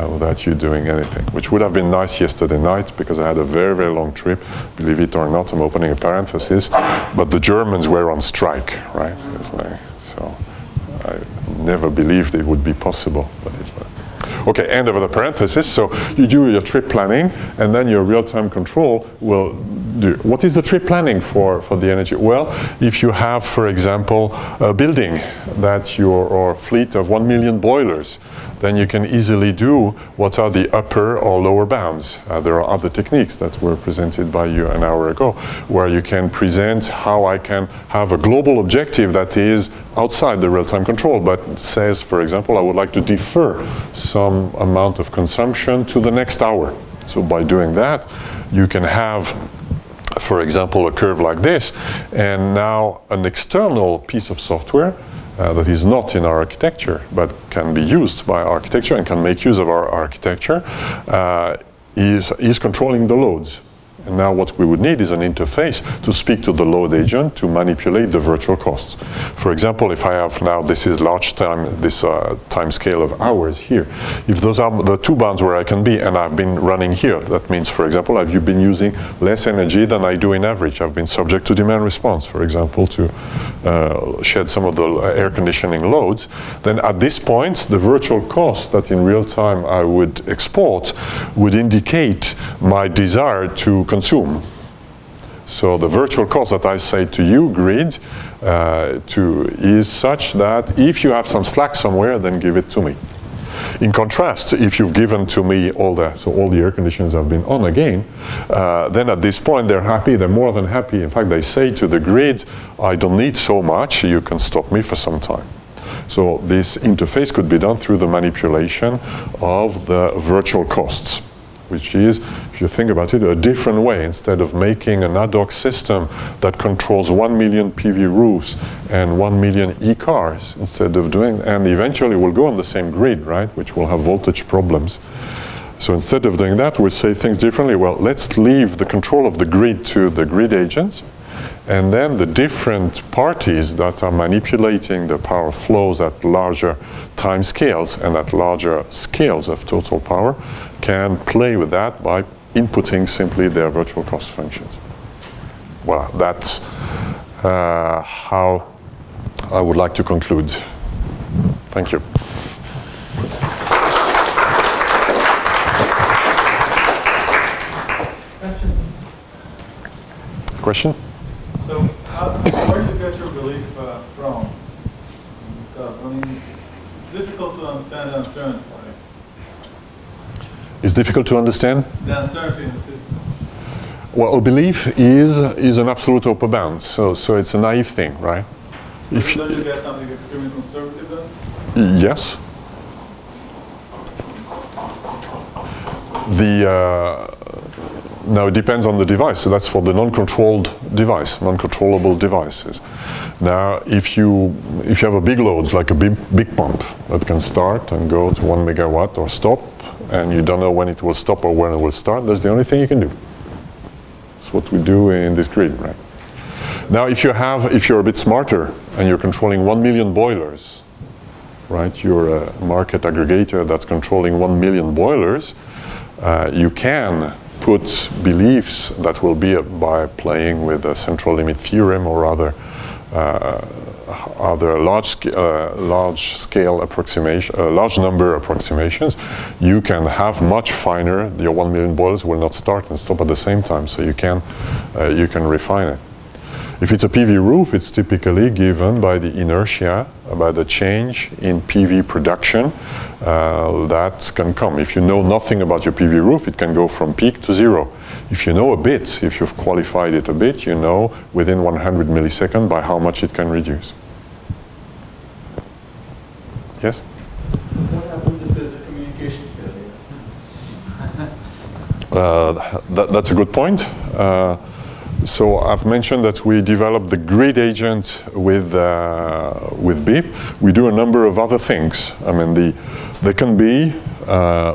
without you doing anything, which would have been nice yesterday night because I had a very, very long trip. Believe it or not, I'm opening a parenthesis, but the Germans were on strike, right? It's like, so I never believed it would be possible, but it was. Okay, end of the parenthesis. So you do your trip planning, and then your real-time control will do. What is the trip planning for the energy? Well, if you have, for example, a building or a fleet of 1 million boilers, then you can easily do what are the upper or lower bounds. There are other techniques that were presented by you an hour ago, where you can present how I can have a global objective that is outside the real-time control, but says, for example, I would like to defer some amount of consumption to the next hour. So by doing that, you can have, for example, a curve like this, and now an external piece of software that is not in our architecture, but can be used by architecture and can make use of our architecture, is controlling the loads. And now what we would need is an interface to speak to the load agent to manipulate the virtual costs. For example, if I have now, this is large time, this time scale of hours here. If those are the two bounds where I can be, and I've been running here, that means, for example, I've been using less energy than I do in average. I've been subject to demand response, for example, to shed some of the air conditioning loads. Then at this point, the virtual cost that in real time I would export would indicate my desire to consume. So the virtual cost that I say to you, grid, is such that if you have some slack somewhere, then give it to me. In contrast, if you've given to me all the air conditioners have been on again, then at this point they're happy, they're more than happy. In fact, they say to the grid, I don't need so much, you can stop me for some time. So this interface could be done through the manipulation of the virtual costs, which is, if you think about it, a different way. Instead of making an ad hoc system that controls 1 million PV roofs and 1 million e-cars, instead of doing, and eventually we'll go on the same grid, right, which will have voltage problems. So instead of doing that, we say things differently. Well, let's leave the control of the grid to the grid agents, and then the different parties that are manipulating the power flows at larger time scales and at larger scales of total power can play with that by inputting simply their virtual cost functions. Well, that's how I would like to conclude. Thank you. Question? So Where do you get your belief from? Because, I mean, it's difficult to understand the uncertainty, right? It's difficult to understand? The uncertainty in the system. Well, a belief is an absolute upper bound, so it's a naive thing, right? So don't you get something extremely conservative then? Yes. Now it depends on the device. So that's for the non-controlled device, non-controllable devices. Now, if you have a big load, like a big pump that can start and go to 1 megawatt or stop, and you don't know when it will stop or when it will start, that's the only thing you can do. That's what we do in this grid, right? Now, if you're a bit smarter and you're controlling 1 million boilers, right? You're a market aggregator that's controlling 1 million boilers. You can put beliefs that will be by playing with a central limit theorem or other large scale approximation, large number approximations. You can have much finer. Your 1 million boilers will not start and stop at the same time, so you can refine it. If it's a PV roof, it's typically given by the inertia, by the change in PV production that can come. If you know nothing about your PV roof, it can go from peak to zero. If you know a bit, if you've qualified it a bit, you know within 100 milliseconds by how much it can reduce. Yes? What happens if there's a communication failure? That's a good point. So I've mentioned that we developed the grid agent with BIP. We do a number of other things. I mean, there can be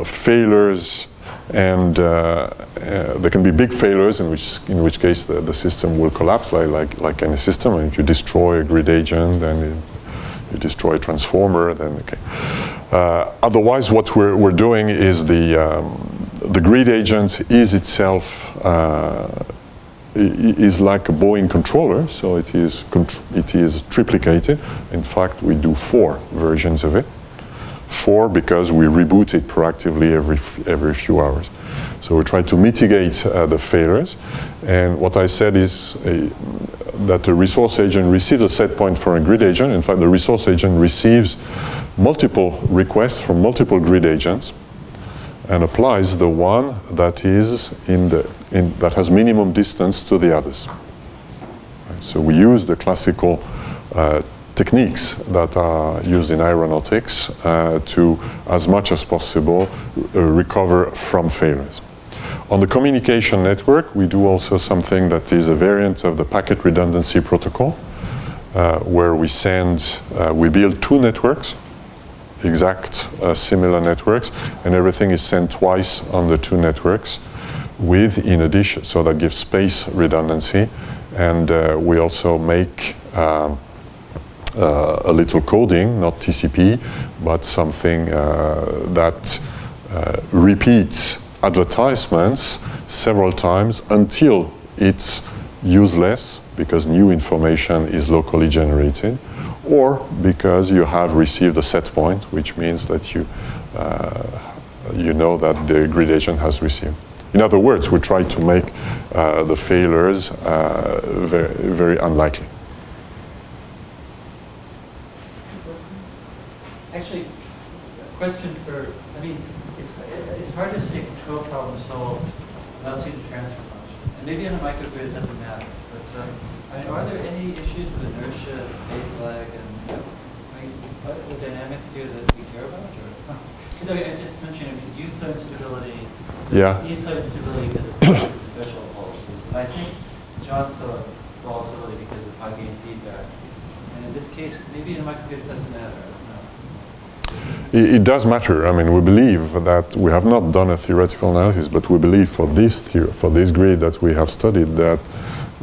failures, and there can be big failures in which case the system will collapse, like any system. And if you destroy a grid agent and you destroy a transformer, then okay. Otherwise, what we're doing is the grid agent is itself. Is like a Boeing controller, so it is triplicated. In fact, we do 4 versions of it. 4 because we reboot it proactively every few hours. So we try to mitigate the failures. And what I said is that the resource agent receives a set point for a grid agent. In fact, the resource agent receives multiple requests from multiple grid agents and applies the one that is that has minimum distance to the others. Right? So we use the classical techniques that are used in aeronautics to, as much as possible, recover from failures. On the communication network, we do also something that is a variant of the packet redundancy protocol, where we build 2 networks, exact similar networks, and everything is sent twice on the 2 networks with, in addition, so that gives space redundancy. And we also make a little coding, not TCP, but something that repeats advertisements several times until it's useless because new information is locally generated, or because you have received a set point, which means that you know that the grid agent has received. In other words, we try to make the failures very, very unlikely. Actually, a question for, I mean, it's hard to say control problem solved without seeing the transfer function. And maybe in a microgrid it doesn't matter, but I mean, are there any issues of inertia, phase lag, and what are the dynamics here that we care about? Or, because I just mentioned, use some instability. Yeah. Use some instability because of threshold pulses. And I think John saw volatility because of high gain feedback. And in this case, maybe in a microgrid it doesn't matter. It does matter. I mean, we believe that we have not done a theoretical analysis, but we believe for this grid that we have studied that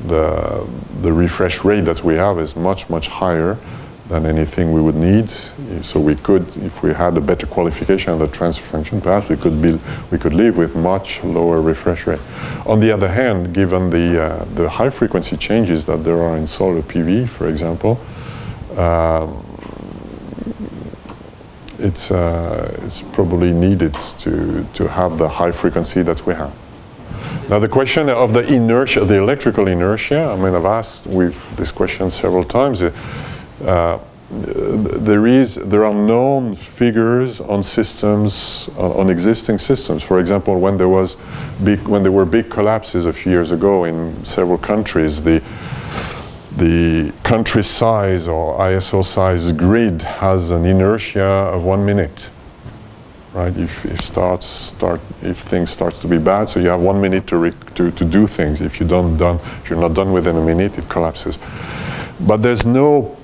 the refresh rate that we have is much, much higher than anything we would need. So we could, if we had a better qualification of the transfer function, perhaps we could live with much lower refresh rate. On the other hand, given the high frequency changes that there are in solar PV, for example, it's probably needed to have the high frequency that we have. Now the question of the inertia, the electrical inertia, I mean, I've asked this question several times. There are known figures on systems, on existing systems. For example, when there were big collapses a few years ago in several countries, the country size or ISO size grid has an inertia of 1 minute. Right? If things start to be bad, so you have 1 minute to do things. If you're not done within a minute, it collapses. But there's no,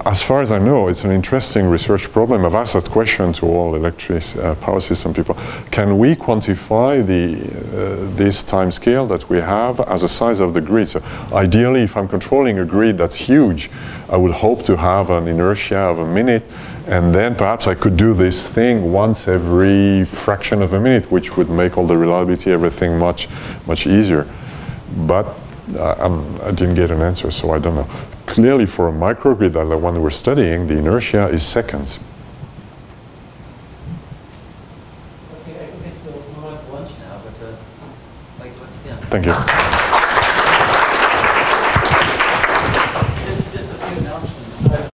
as far as I know, it's an interesting research problem. I've asked that question to all electric power system people. Can we quantify this time scale that we have as a size of the grid? So ideally, if I'm controlling a grid that's huge, I would hope to have an inertia of a minute, and then perhaps I could do this thing once every fraction of a minute, which would make all the reliability, everything much easier. But I didn't get an answer, so I don't know. Clearly, for a microgrid like the one we're studying, the inertia is seconds. Okay, I guess we'll move on to lunch now, but like, once again. Thank you.